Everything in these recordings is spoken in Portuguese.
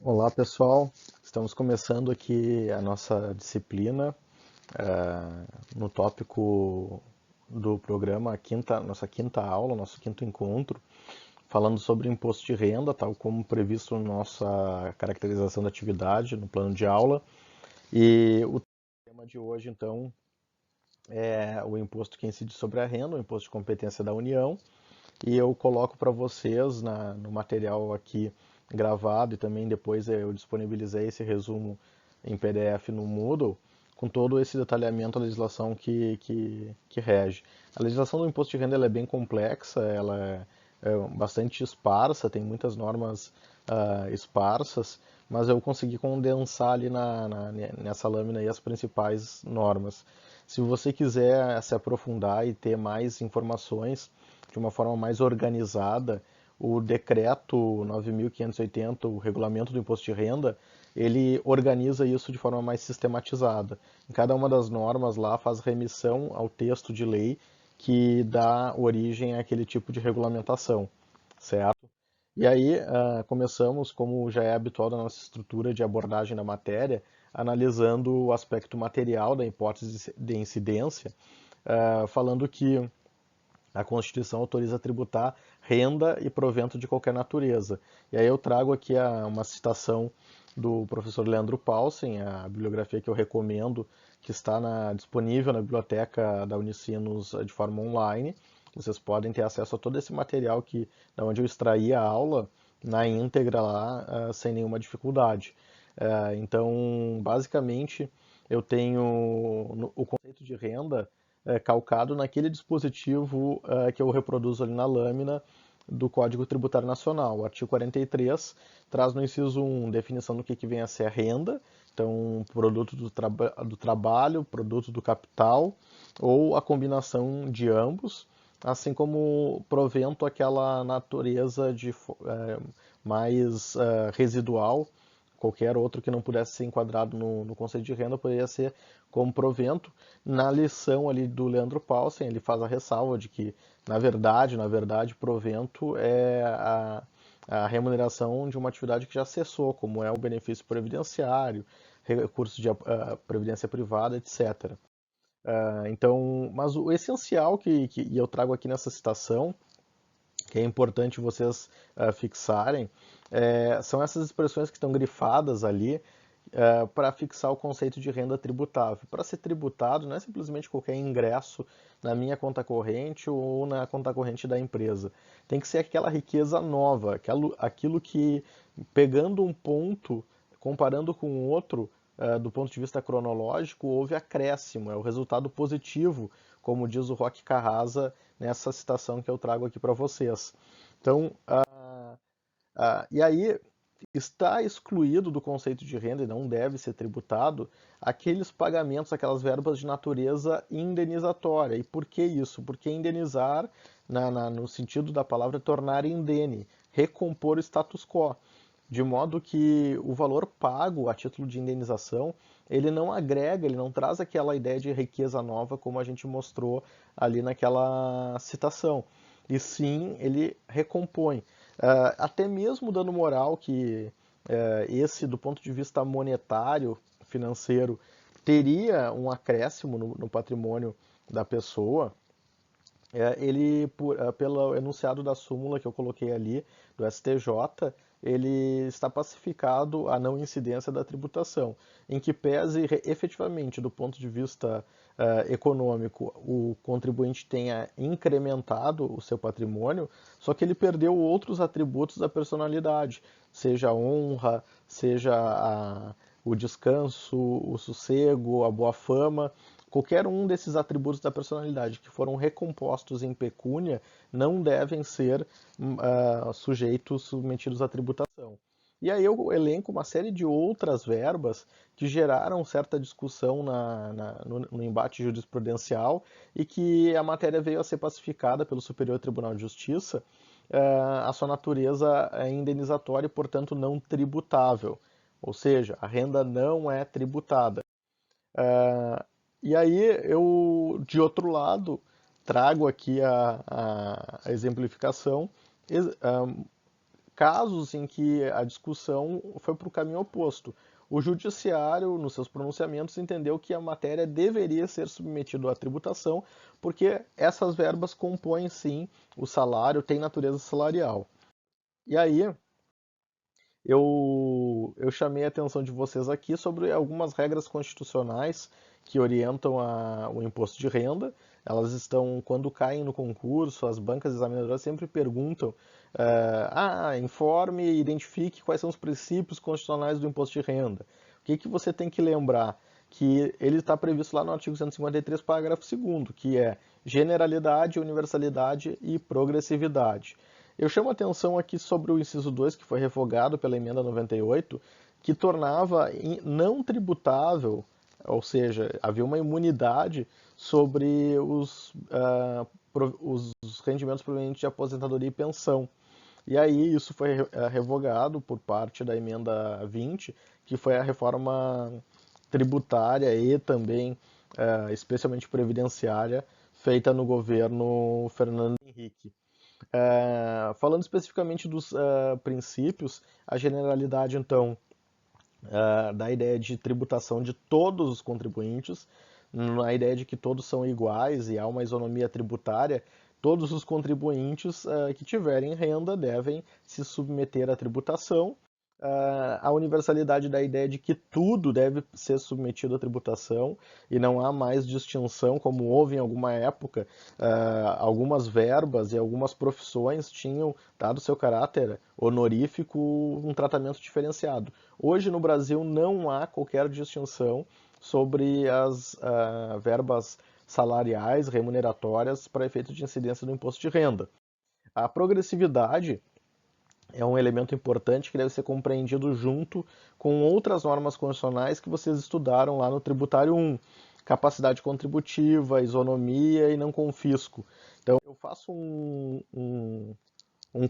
Olá pessoal, estamos começando aqui a nossa disciplina no tópico do programa, nossa quinta aula, nosso quinto encontro, falando sobre imposto de renda, tal como previsto na nossa caracterização da atividade no plano de aula. E o tema de hoje, então, é o imposto que incide sobre a renda, o imposto de competência da União. E eu coloco para vocês no material aqui gravado e também depois eu disponibilizei esse resumo em PDF no Moodle, com todo esse detalhamento da legislação que rege. A legislação do imposto de renda ela é bem complexa, ela é bastante esparsa, tem muitas normas esparsas, mas eu consegui condensar ali nessa lâmina aí as principais normas. Se você quiser se aprofundar e ter mais informações de uma forma mais organizada, o decreto 9.580, o regulamento do imposto de renda, ele organiza isso de forma mais sistematizada. Em cada uma das normas lá faz remissão ao texto de lei que dá origem àquele tipo de regulamentação, certo? E aí, começamos, como já é habitual da nossa estrutura de abordagem da matéria, analisando o aspecto material da hipótese de incidência, falando que a Constituição autoriza a tributar renda e provento de qualquer natureza. E aí eu trago aqui uma citação do professor Leandro Paulsen, a bibliografia que eu recomendo, que está disponível na biblioteca da Unicinos de forma online. Vocês podem ter acesso a todo esse material da onde eu extraí a aula na íntegra lá, sem nenhuma dificuldade. Então, basicamente, eu tenho o conceito de renda calcado naquele dispositivo que eu reproduzo ali na lâmina do Código Tributário Nacional. O artigo 43 traz no inciso 1 definição do que vem a ser a renda, então produto do trabalho, produto do capital ou a combinação de ambos, assim como provento aquela natureza mais residual. Qualquer outro que não pudesse ser enquadrado no conceito de renda poderia ser como provento. Na lição ali do Leandro Paulsen, ele faz a ressalva de que, na verdade, provento é a remuneração de uma atividade que já cessou, como é o benefício previdenciário, recursos de previdência privada, etc. Então, mas o essencial que eu trago aqui nessa citação, que é importante vocês fixarem, são essas expressões que estão grifadas ali para fixar o conceito de renda tributável. Para ser tributado, não é simplesmente qualquer ingresso na minha conta corrente ou na conta corrente da empresa. Tem que ser aquela riqueza nova, aquilo que, pegando um ponto, comparando com outro, do ponto de vista cronológico, houve acréscimo, é o resultado positivo, como diz o Roque Carrasa nessa citação que eu trago aqui para vocês. Então, e aí está excluído do conceito de renda e não deve ser tributado aqueles pagamentos, aquelas verbas de natureza indenizatória. E por que isso? Porque indenizar, no sentido da palavra, é tornar indene, recompor o status quo. De modo que o valor pago a título de indenização, ele não agrega, ele não traz aquela ideia de riqueza nova como a gente mostrou ali naquela citação. E sim, ele recompõe. Até mesmo o dano moral que esse, do ponto de vista monetário, financeiro, teria um acréscimo no patrimônio da pessoa, pelo enunciado da súmula que eu coloquei ali, do STJ, ele está pacificado a não incidência da tributação, em que pese efetivamente, do ponto de vista econômico, o contribuinte tenha incrementado o seu patrimônio, só que ele perdeu outros atributos da personalidade, seja a honra, seja o descanso, o sossego, a boa fama. Qualquer um desses atributos da personalidade que foram recompostos em pecúnia não devem ser sujeitos, submetidos à tributação. E aí eu elenco uma série de outras verbas que geraram certa discussão no embate jurisprudencial e que a matéria veio a ser pacificada pelo Superior Tribunal de Justiça, a sua natureza é indenizatória e, portanto, não tributável. Ou seja, a renda não é tributada. E aí eu, de outro lado, trago aqui a exemplificação casos em que a discussão foi para o caminho oposto. O judiciário, nos seus pronunciamentos, entendeu que a matéria deveria ser submetida à tributação, porque essas verbas compõem, sim, o salário, têm natureza salarial. E aí, eu chamei a atenção de vocês aqui sobre algumas regras constitucionais que orientam o imposto de renda. Elas estão, quando caem no concurso, as bancas examinadoras sempre perguntam: informe e identifique quais são os princípios constitucionais do imposto de renda. O que você tem que lembrar? Que ele está previsto lá no artigo 153, parágrafo 2º, que é generalidade, universalidade e progressividade. Eu chamo a atenção aqui sobre o inciso 2, que foi revogado pela emenda 98, que tornava não tributável, ou seja, havia uma imunidade sobre os rendimentos provenientes de aposentadoria e pensão. E aí isso foi revogado por parte da emenda 20, que foi a reforma tributária e também, especialmente previdenciária, feita no governo Fernando Henrique. Falando especificamente dos princípios, a generalidade, então, da ideia de tributação de todos os contribuintes, na ideia de que todos são iguais e há uma isonomia tributária, todos os contribuintes que tiverem renda devem se submeter à tributação. A universalidade da ideia de que tudo deve ser submetido à tributação e não há mais distinção, como houve em alguma época. Algumas verbas e algumas profissões tinham, dado seu caráter honorífico, um tratamento diferenciado. Hoje no Brasil não há qualquer distinção sobre as verbas salariais, remuneratórias, para efeito de incidência do imposto de renda. A progressividade é um elemento importante que deve ser compreendido junto com outras normas constitucionais que vocês estudaram lá no Tributário 1. Capacidade contributiva, isonomia e não confisco. Então, eu faço um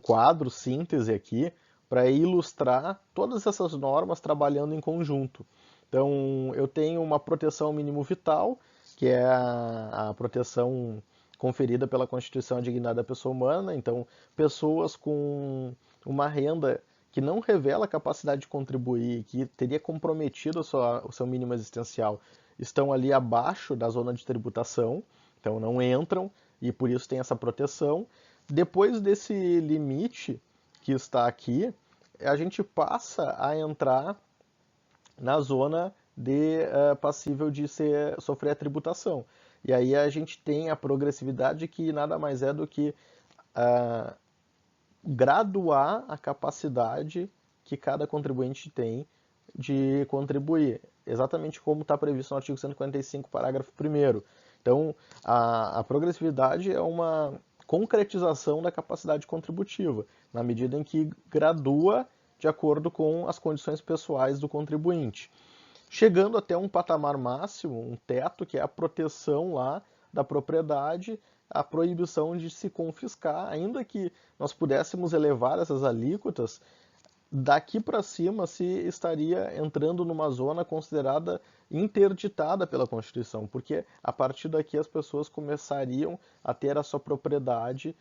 quadro, síntese aqui, para ilustrar todas essas normas trabalhando em conjunto. Então, eu tenho uma proteção mínimo vital, que é a proteção conferida pela Constituição à dignidade da pessoa humana. Então, pessoas com uma renda que não revela a capacidade de contribuir, que teria comprometido o seu mínimo existencial, estão ali abaixo da zona de tributação, então não entram e por isso tem essa proteção. Depois desse limite que está aqui, a gente passa a entrar na zona de passível de sofrer a tributação. E aí a gente tem a progressividade, que nada mais é do que graduar a capacidade que cada contribuinte tem de contribuir, exatamente como está previsto no artigo 145, parágrafo 1º. Então, a progressividade é uma concretização da capacidade contributiva, na medida em que gradua de acordo com as condições pessoais do contribuinte, chegando até um patamar máximo, um teto, que é a proteção lá da propriedade, a proibição de se confiscar, ainda que nós pudéssemos elevar essas alíquotas, daqui para cima se estaria entrando numa zona considerada interditada pela Constituição, porque a partir daqui as pessoas começariam a ter a sua propriedade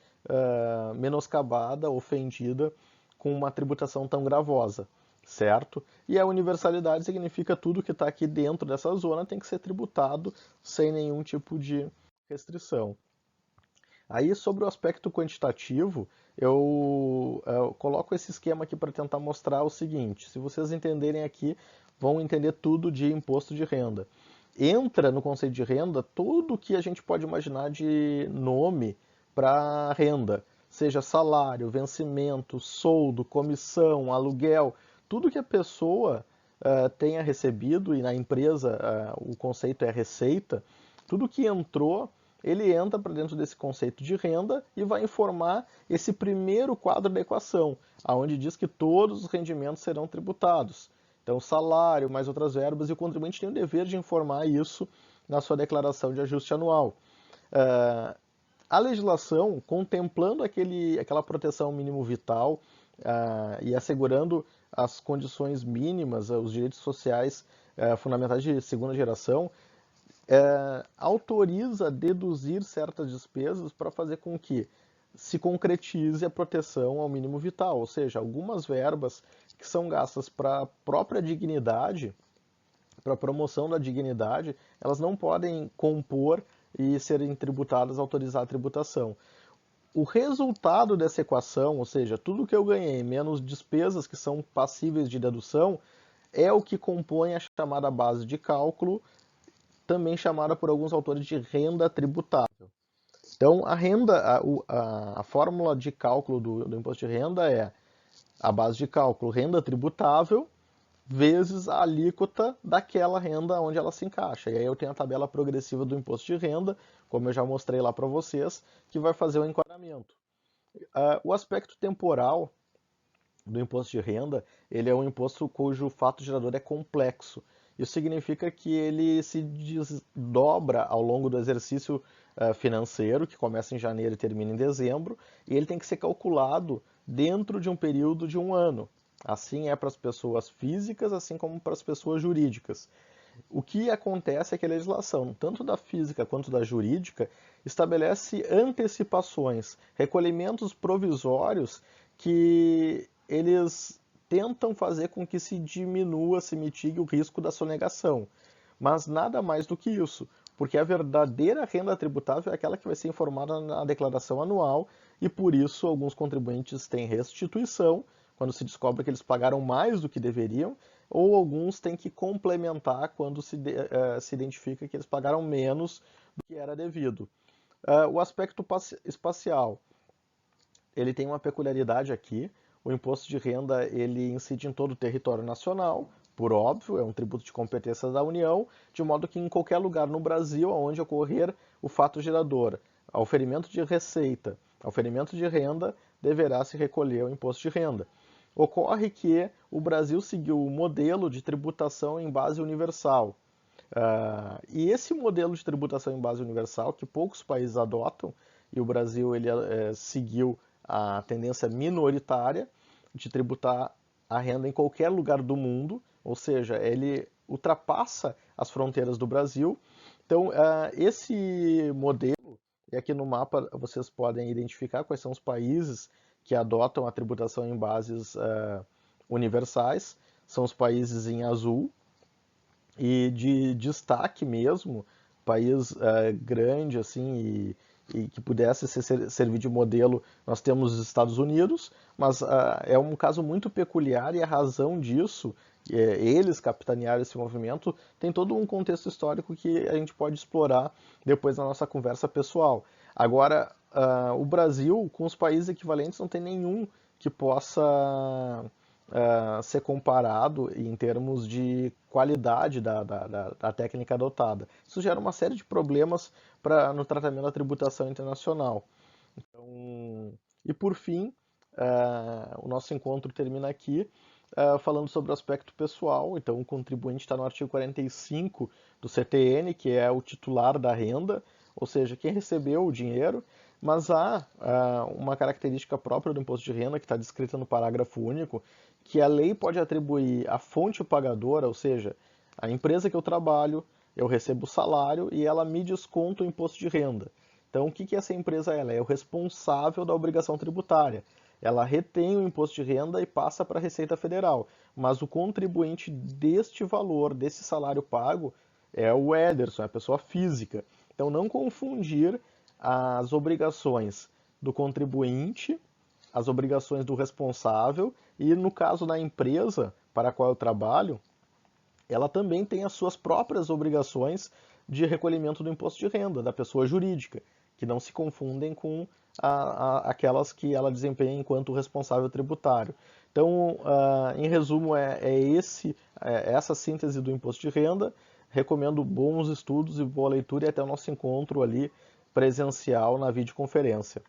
menoscabada, ofendida, com uma tributação tão gravosa, certo? E a universalidade significa tudo que está aqui dentro dessa zona tem que ser tributado sem nenhum tipo de restrição. Aí, sobre o aspecto quantitativo, eu coloco esse esquema aqui para tentar mostrar o seguinte: se vocês entenderem aqui, vão entender tudo de imposto de renda. Entra no conceito de renda tudo que a gente pode imaginar de nome para renda, seja salário, vencimento, soldo, comissão, aluguel, tudo que a pessoa tenha recebido, e na empresa o conceito é receita, tudo que entrou, ele entra para dentro desse conceito de renda e vai informar esse primeiro quadro da equação, aonde diz que todos os rendimentos serão tributados. Então, salário, mais outras verbas, e o contribuinte tem o dever de informar isso na sua declaração de ajuste anual. A legislação, contemplando aquela proteção mínimo vital e assegurando as condições mínimas, os direitos sociais fundamentais de segunda geração, autoriza deduzir certas despesas para fazer com que se concretize a proteção ao mínimo vital, ou seja, algumas verbas que são gastas para a própria dignidade, para a promoção da dignidade, elas não podem compor e serem tributadas, autorizar a tributação. O resultado dessa equação, ou seja, tudo que eu ganhei menos despesas que são passíveis de dedução, é o que compõe a chamada base de cálculo, também chamada por alguns autores de renda tributável. Então, a renda, a fórmula de cálculo do imposto de renda é a base de cálculo renda tributável vezes a alíquota daquela renda onde ela se encaixa. E aí eu tenho a tabela progressiva do imposto de renda, como eu já mostrei lá para vocês, que vai fazer o enquadramento. O aspecto temporal do imposto de renda, ele é um imposto cujo fato gerador é complexo. Isso significa que ele se desdobra ao longo do exercício financeiro, que começa em janeiro e termina em dezembro, e ele tem que ser calculado dentro de um período de um ano. Assim é para as pessoas físicas, assim como para as pessoas jurídicas. O que acontece é que a legislação, tanto da física quanto da jurídica, estabelece antecipações, recolhimentos provisórios que eles tentam fazer com que se diminua, se mitigue o risco da sonegação. Mas nada mais do que isso, porque a verdadeira renda tributável é aquela que vai ser informada na declaração anual e por isso alguns contribuintes têm restituição, quando se descobre que eles pagaram mais do que deveriam, ou alguns têm que complementar quando se identifica que eles pagaram menos do que era devido. O aspecto espacial, ele tem uma peculiaridade aqui. O imposto de renda ele incide em todo o território nacional, por óbvio, é um tributo de competência da União, de modo que em qualquer lugar no Brasil onde ocorrer o fato gerador, oferimento de receita, oferimento de renda, deverá se recolher o imposto de renda. Ocorre que o Brasil seguiu o modelo de tributação em base universal. E esse modelo de tributação em base universal, que poucos países adotam, e o Brasil ele seguiu a tendência minoritária de tributar a renda em qualquer lugar do mundo, ou seja, ele ultrapassa as fronteiras do Brasil. Então, esse modelo, e aqui no mapa vocês podem identificar quais são os países que adotam a tributação em bases universais, são os países em azul, e de destaque mesmo, país grande assim e que pudesse servir de modelo, nós temos os Estados Unidos, mas é um caso muito peculiar e a razão disso, eles capitanearam esse movimento, tem todo um contexto histórico que a gente pode explorar depois na nossa conversa pessoal. Agora, o Brasil, com os países equivalentes, não tem nenhum que possa ser comparado em termos de qualidade da técnica adotada. Isso gera uma série de problemas no tratamento da tributação internacional. Então, e por fim, o nosso encontro termina aqui falando sobre o aspecto pessoal. Então, o contribuinte está no artigo 45 do CTN, que é o titular da renda, ou seja, quem recebeu o dinheiro, mas há uma característica própria do imposto de renda que está descrita no parágrafo único, que a lei pode atribuir à fonte pagadora, ou seja, a empresa que eu trabalho, eu recebo o salário e ela me desconta o imposto de renda. Então, o que essa empresa é? Ela é o responsável da obrigação tributária. Ela retém o imposto de renda e passa para a Receita Federal. Mas o contribuinte deste valor, desse salário pago, é o Ederson, é a pessoa física. Então, não confundir as obrigações do contribuinte, as obrigações do responsável e, no caso da empresa para a qual eu trabalho, ela também tem as suas próprias obrigações de recolhimento do imposto de renda da pessoa jurídica, que não se confundem com aquelas que ela desempenha enquanto responsável tributário. Então, em resumo, essa síntese do imposto de renda. Recomendo bons estudos e boa leitura e até o nosso encontro ali presencial na videoconferência.